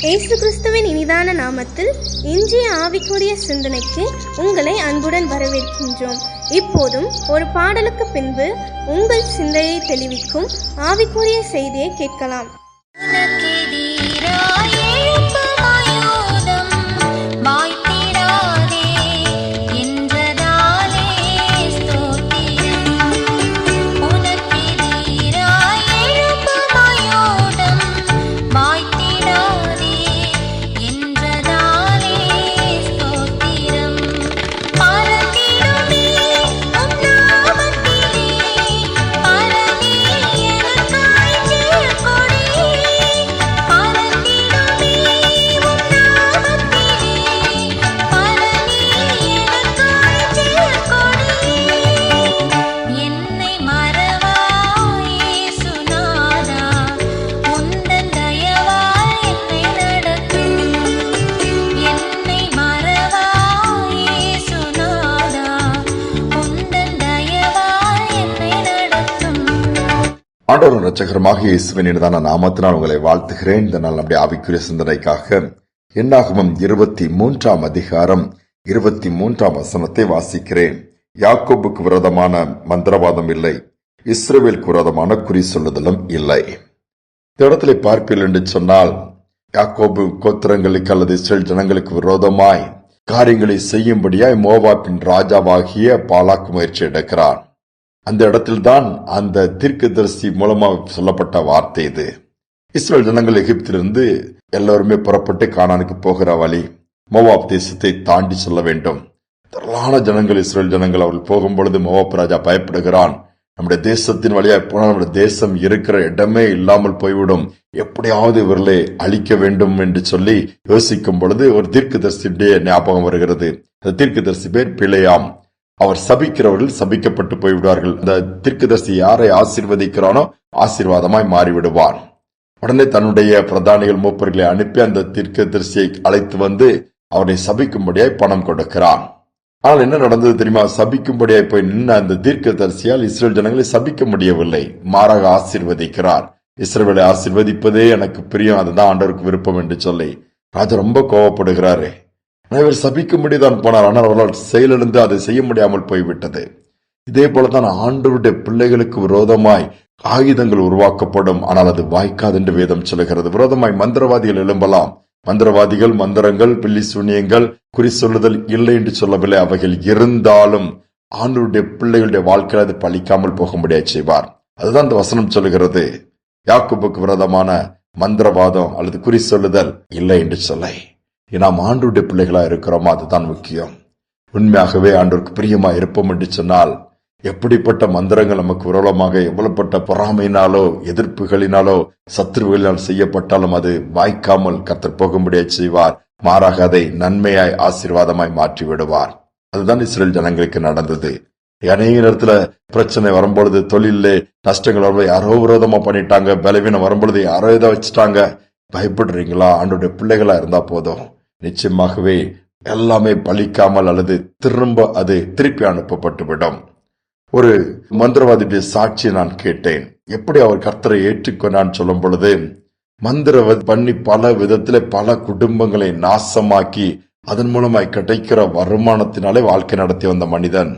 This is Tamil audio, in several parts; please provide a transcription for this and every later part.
இயேசு கிறிஸ்துவின் இனிதான நாமத்தில் இன்றைய ஆவிக்குரிய சிந்தனைக்கு உங்களை அன்புடன் வரவேற்கின்றோம். இப்போதும் ஒரு பாடலுக்கு பின்பு உங்கள் சிந்தையை தெளிவிக்கும் ஆவிக்குரிய செய்தியை கேட்கலாம். ஆண்டவரும் இரட்சகருமாக இயேசுவின் இனிதான நாமத்தினால் உங்களை வாழ்த்துகிறேன். இந்த நாள் நம்முடைய ஆவிக்குரிய சிந்தனைக்காக என்னாகமம் 23 அதிகாரம் 23 வசனத்தை வாசிக்கிறேன். யாக்கோபுக்கு விரோதமான மந்திரவாதம் இல்லை, இஸ்ரவேலுக்கு விரோதமான குறி சொல்லுதலும் இல்லை. இந்த இடத்துல பார்ப்பீர்கள் என்று சொன்னால், யாக்கோபு கோத்திரங்களுக்கு அல்லது இஸ்ரேல் ஜனங்களுக்கு விரோதமாய் காரியங்களை செய்யும்படியாய் மோவாபின் ராஜாவாகிய பாலாக் முயற்சி எடுக்கிறான். அந்த இடத்தில்தான் அந்த தீர்க்கதரிசி மூலமா சொல்லப்பட்ட வார்த்தை இது. இஸ்ரேல் ஜனங்கள் எகிப்திலிருந்து எல்லாருமே புறப்பட்டு கானானுக்கு போகிற வழி மோவாப் தேசத்தை தாண்டி செல்ல வேண்டும். திரளான ஜனங்கள், இஸ்ரேல் ஜனங்கள், அவர்கள் போகும்பொழுது மோவாப் ராஜா பயப்படுகிறான். நம்முடைய தேசத்தின் வழியாக போனால் நம்முடைய தேசம் இருக்கிற இடமே இல்லாமல் போய்விடும், எப்படியாவது இவர்களை அழிக்க வேண்டும் என்று சொல்லி யோசிக்கும் பொழுது ஒரு தீர்க்கதரிசியுடைய ஞாபகம் வருகிறது. அந்த தீர்க்கதரிசி பேர் பிலேயாம். அவர் சபிக்கிறவர்கள் சபிக்கப்பட்டு போய்விடுவார்கள். அந்த தீர்க்கதரிசி யாரை ஆசீர்வதிக்கிறானோ ஆசீர்வாதமாய் மாறிவிடுவான். உடனே தன்னுடைய பிரதானிகள் மூப்பர்களை அனுப்பி அந்த தீர்க்கதரிசியை அழைத்து வந்து அவரை சபிக்கும்படியாய் பணம் கொடுக்கிறான். ஆனால் என்ன நடந்தது தெரியுமா? சபிக்கும்படியாய் போய் நின்று அந்த தீர்க்கதரிசியால் இஸ்ரேல் ஜனங்களை சபிக்க முடியவில்லை, மாறாக ஆசீர்வதிக்கிறார். இஸ்ரவேலை ஆசீர்வதிப்பதே எனக்கு பிரியம், அதுதான் ஆண்டவருக்கு விருப்பம் என்று சொல்லி ராஜா ரொம்ப கோபப்படுகிறாரு. இவர் சபிக்கும்படிதான் போனார், ஆனால் அவர்களால் செயலிழந்து அதை செய்ய முடியாமல் போய்விட்டது. இதே போலதான் ஆண்டவருடைய பிள்ளைகளுக்கு விரோதமாய் ஆயுதங்கள் உருவாக்கப்படும், ஆனால் அது வாய்க்காது என்று வேதம் சொல்லுகிறது. விரோதமாய் மந்திரவாதிகள் எழும்பலாம். மந்திரவாதிகள், மந்திரங்கள், பில்லி சூனியங்கள், குறி சொல்லுதல் இல்லை என்று சொல்லவில்லை. அவைகள் இருந்தாலும் ஆண்டவருடைய பிள்ளைகளுடைய வாழ்க்கையில் அது பழிக்காமல் போக முடியாது செய்வார். அதுதான் இந்த வசனம் சொல்லுகிறது. யாக்கோபுக்கு விரோதமான மந்திரவாதம் அல்லது குறி சொல்லுதல் இல்லை என்று சொல்ல நாம் ஆண்டவருடைய பிள்ளைகளா இருக்கிறோமா, அதுதான் முக்கியம். உண்மையாகவே ஆண்டவருக்கு பிரியமா இருப்போம் என்று சொன்னால் எப்படிப்பட்ட மந்திரங்கள் நமக்கு விரோதமாக எவ்வளவுப்பட்ட பொறாமையினாலோ எதிர்ப்புகளினாலோ சத்துருகளினால் செய்யப்பட்டாலும் அது வாய்க்காமல் கர்த்தர் போகும்படியாக செய்வார். மாறாக அதை நன்மையாய் ஆசீர்வாதமாய் மாற்றி விடுவார். அதுதான் இஸ்ரேல் ஜனங்களுக்கு நடந்தது. அநேக நேரத்துல பிரச்சனை வரும்பொழுது, தொழிலே நஷ்டங்கள் வரும்போது யாரோ விரோதமா பண்ணிட்டாங்க, பலவீனம் வரும்பொழுது யாரோ இதை வச்சுட்டாங்க. பயப்படுறீங்களா? ஆண்டவருடைய பிள்ளைகளா இருந்தா போதும், நிச்சயமாகவே எல்லாமே பலிக்காமல் அல்லது அது திருப்பி அனுப்பப்பட்டுவிடும். ஒரு மந்திரவாதியுடைய சாட்சியை நான் கேட்டேன். எப்படி அவர் கர்த்தரை ஏற்றுக்கொண்டான்னு சொல்லும் பொழுது, மந்திரவாதி பண்ணி பல விதத்திலே பல குடும்பங்களை நாசமாக்கி அதன் மூலமாய் கிடைக்கிற வருமானத்தினாலே வாழ்க்கை நடத்தி வந்த மனிதன்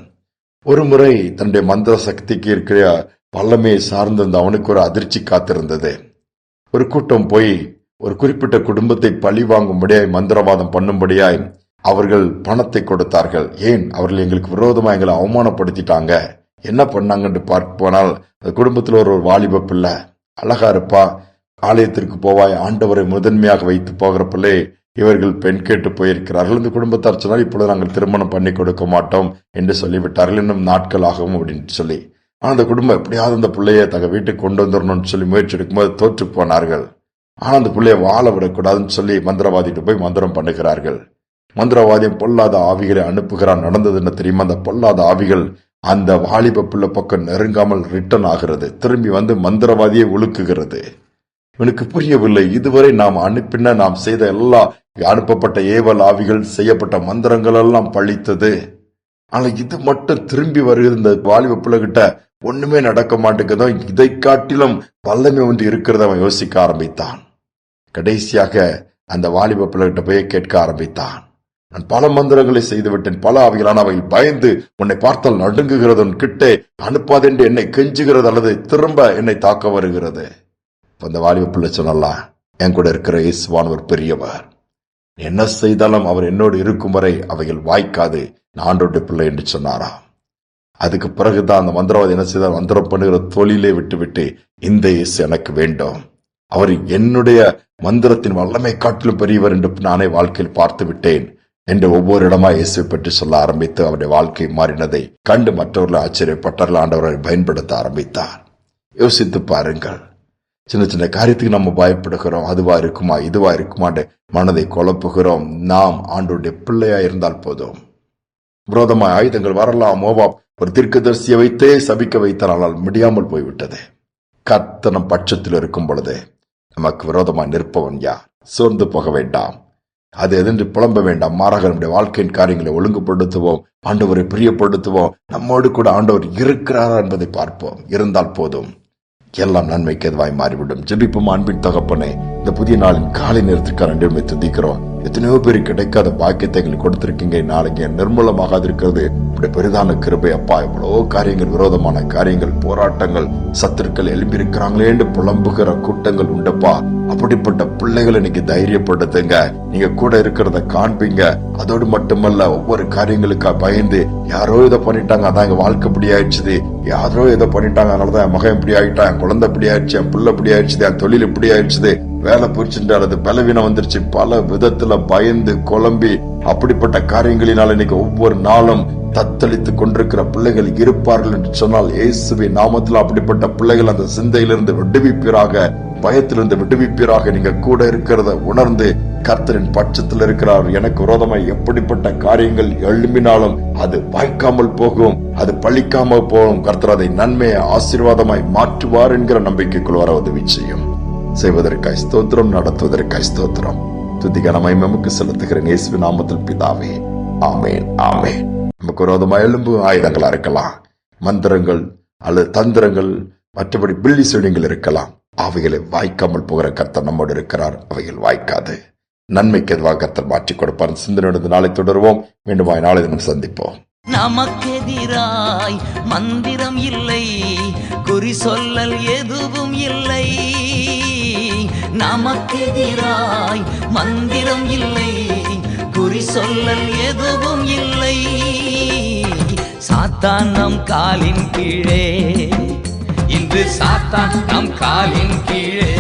ஒரு முறை தன்னுடைய மந்திர சக்திக்கு இருக்கிற வல்லமையை சார்ந்திருந்த அவனுக்கு ஒரு அதிர்ச்சி காத்திருந்தது. ஒரு கூட்டம் போய் ஒரு குறிப்பிட்ட குடும்பத்தை பழி வாங்கும்படியாய் மந்திரவாதம் பண்ணும்படியாய் அவர்கள் பணத்தை கொடுத்தார்கள். ஏன்? அவர்கள் எங்களுக்கு விரோதமா எங்களை அவமானப்படுத்திட்டாங்க. என்ன பண்ணாங்கன்னு பார்க்க போனால், அந்த குடும்பத்தில் ஒரு வாலிப பிள்ளை, அழகா இருப்பா, ஆலயத்திற்கு போவாய், ஆண்டவரை முதன்மையாக வைத்து போகிற பிள்ளை. இவர்கள் பெண் கேட்டு போயிருக்கிறார்கள். இந்த குடும்பத்தார் சொன்னால் இப்பொழுது நாங்கள் திருமணம் பண்ணி கொடுக்க மாட்டோம் என்று சொல்லிவிட்டார்கள், இன்னும் நாட்கள் ஆகும் அப்படின்னு சொல்லி. ஆனால் அந்த குடும்பம் எப்படியாவது அந்த பிள்ளைய தங்க வீட்டுக்கு கொண்டு வந்துடணும்னு சொல்லி முயற்சி எடுக்கும்போது தோற்று போனார்கள். ஆனால் அந்த பிள்ளைய வாழ விடக்கூடாதுன்னு சொல்லி மந்திரவாதிட்டு போய் மந்திரம் பண்ணுகிறார்கள். மந்திரவாதியம் பொல்லாத ஆவிகளை அனுப்புகிறான். நடந்தது என்ன தெரியுமா? அந்த பொல்லாத ஆவிகள் அந்த வாலிப பிள்ளை பக்கம் நெருங்காமல் ரிட்டர்ன் ஆகிறது, திரும்பி வந்து மந்திரவாதியை ஒழுக்குகிறது. இவனுக்கு புரியவில்லை, இதுவரை நாம் அனுப்பின நாம் செய்த எல்லா அனுப்பப்பட்ட ஏவல் ஆவிகள் செய்யப்பட்ட மந்திரங்கள் எல்லாம் பழித்தது. ஆனா இது மட்டும் திரும்பி வருகிறது. இந்த வாலிப பிள்ளை கிட்ட ஒண்ணுமே நடக்க மாட்டேங்குதோ, இதை காட்டிலும் வல்லமை ஒன்று இருக்கிறத அவன் யோசிக்க ஆரம்பித்தான். கடைசியாக அந்த வாலிப பிள்ளைகிட்ட போய் கேட்க ஆரம்பித்தான். நான் பல மந்திரங்களை செய்துவிட்டேன், பல ஆவிகளான அவைகள் பயந்து உன்னை பார்த்தால் நடுங்குகிறது, உன் கிட்டே அனுப்பாதென்று என்னை கெஞ்சுகிறது அல்லது திரும்ப என்னை தாக்க வருகிறது. அந்த வாலிப பிள்ளை சொன்னலாம், என் கூட இருக்கிற இயேசுவானவர் பெரியவர், என்ன செய்தாலும் அவர் என்னோடு இருக்கும் வரை அவைகள் வாய்க்காது, நான் ஆண்டவருடைய பிள்ளை என்று சொன்னாராம். அதுக்கு பிறகுதான் அந்த மந்திரவாதி என்ன செய்தார், மந்திரம் பண்ணுகிற தொழிலை விட்டுவிட்டு இந்த இயேசு எனக்கு வேண்டும், அவர் என்னுடைய மந்திரத்தின் வல்லமை காட்டிலும் பெரியவர் என்று நானே வாழ்க்கையில் பார்த்து விட்டேன் என்று ஒவ்வொரு இடமா இயேசுவை பற்றி சொல்ல ஆரம்பித்து அவருடைய வாழ்க்கை மாறினதை கண்டு மற்றவர்கள் ஆச்சரியப்பட்டார்கள். ஆண்டவரை பயன்படுத்த ஆரம்பித்தார். யோசித்து பாருங்கள், சின்ன சின்ன காரியத்துக்கு நம்ம பயப்படுகிறோம், அதுவா இருக்குமா இதுவா இருக்குமான்னு மனதை குழப்புகிறோம். நாம் ஆண்டவருடைய பிள்ளையா இருந்தால் போதும். விரோதமாய் ஆயுதங்கள் வரலாம். மோவாப் ஒரு தீர்க்கதரிசியை வைத்தே சபிக்க வைத்தார், ஆனால் முடியாமல் போய்விட்டது. கர்த்தர் நம் பட்சத்தில் இருக்கும் பொழுது நமக்கு விரோதமாய் நிற்பவன் யார்? சோர்ந்து போக வேண்டாம், அது எதென்று புலம்ப வேண்டாம். மாறாக நம்முடைய வாழ்க்கையின் காரியங்களை ஒழுங்குபடுத்துவோம், ஆண்டவரை பிரியப்படுத்துவோம், நம்மோடு கூட ஆண்டவர் இருக்கிறாரா என்பதை பார்ப்போம். இருந்தால் போதும், எல்லாம் நன்மைக்கு எதுவாய் மாறிவிடும். ஜெபிப்போம். அன்பின் தகப்பனே, இந்த புதிய நாளின் காலை நேரத்திற்காக நன்றி துதிக்கிறோம். எத்தனையோ பேர் கிடைக்காத பாக்கியத்தை எங்களுக்கு கொடுத்திருக்கீங்க. நாளைக்கு நிர்மூலமாக இருக்கிறது பெரிதான கிருபை அப்பா. எவ்வளவோ காரியங்கள், விரோதமான காரியங்கள், போராட்டங்கள், சத்துருக்கள் எழும்பியிருக்கிறாங்களே என்று புலம்புகிற கூட்டங்கள் உண்டப்பா. அப்படிப்பட்ட பிள்ளைகளை இன்னைக்கு தைரியப்படுத்துங்க, நீங்க கூட இருக்கிறத காண்பீங்க. அதோடு மட்டுமல்ல, ஒவ்வொரு காரியங்களுக்கா பயந்து யாரோ இதை பண்ணிட்டாங்க, அதான் எங்க வாழ்க்கை இப்படி ஆயிடுச்சு, யாரோ இதை பண்ணிட்டாங்க, அதனாலதான் என் மகன் இப்படி ஆயிட்டான், என் குழந்தை இப்படி ஆயிடுச்சு, என் பிள்ளை இப்படி ஆயிடுச்சு, என் தொழில் இப்படி ஆயிடுச்சு, வேலை போயிடுச்சு அல்லது பலவீனம் வந்துருச்சு, பல விதத்துல பயந்து குழம்பி அப்படிப்பட்ட காரியங்களினால் இன்னைக்கு ஒவ்வொரு நாளும் தத்தளித்துக் கொண்டிருக்கிற பிள்ளைகள் இருப்பார்கள் என்று சொன்னால், இயேசுவின் நாமத்தில் அப்படிப்பட்ட பிள்ளைகள் அந்த சிந்தையிலிருந்து விடுவிப்பீராக, பயத்திலிருந்து விடுவிப்பீராக. நீங்க கூட இருக்கிறத உணர்ந்து கர்த்தரின் பட்சத்தில் இருக்கிறார். எனக்கு விரோதமாய் எப்படிப்பட்ட காரியங்கள் எழும்பினாலும் அது வாய்க்காமல் போகும், அது பழிக்காமல் போகும். கர்த்தர் அதை நன்மையை ஆசீர்வாதமாய் மாற்றுவார் என்கிற நம்பிக்கைக்குள் வர உதவி செய்வதற்காய் ஸ்தோத்திரம், நடத்துவதற்காய் ஸ்தோத்திரம். துதிக்கான மகிமைக்கு செலுத்துகிறேன் இயேசுவின் நாமத்தில் பிதாவே, ஆமேன், ஆமேன். நமக்கு விரோதமாக எழும்பு ஆயுதங்களா இருக்கலாம், மந்திரங்கள் அல்லது தந்திரங்கள், மற்றபடி பில்லி சுழிகள் இருக்கலாம். அவைகளை வாய்க்காமல் போகிற கர்த்தர் நம்மோடு இருக்கிறார். அவைகள் வாய்க்காது, நன்மைக்கு எதுவாக கர்த்தர் மாற்றிக் கொடுப்பார். சிந்தனையோடு நாளை தொடருவோம். மீண்டும் நாளை தினம் சந்திப்போம். நமக்கெதிராய் மந்திரம் இல்லை, குறி சொல்லல் எதுவும் இல்லை. நமக்கெதிராய் மந்திரம் இல்லை, குறி சொல்லல் எதுவும் இல்லை. சாத்தான் நம் காலின் கீழே, இன்று சாத்தான் நம் காலின் கீழே.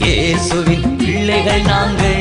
இயேசுவின் பிள்ளைகள் நாங்கள்.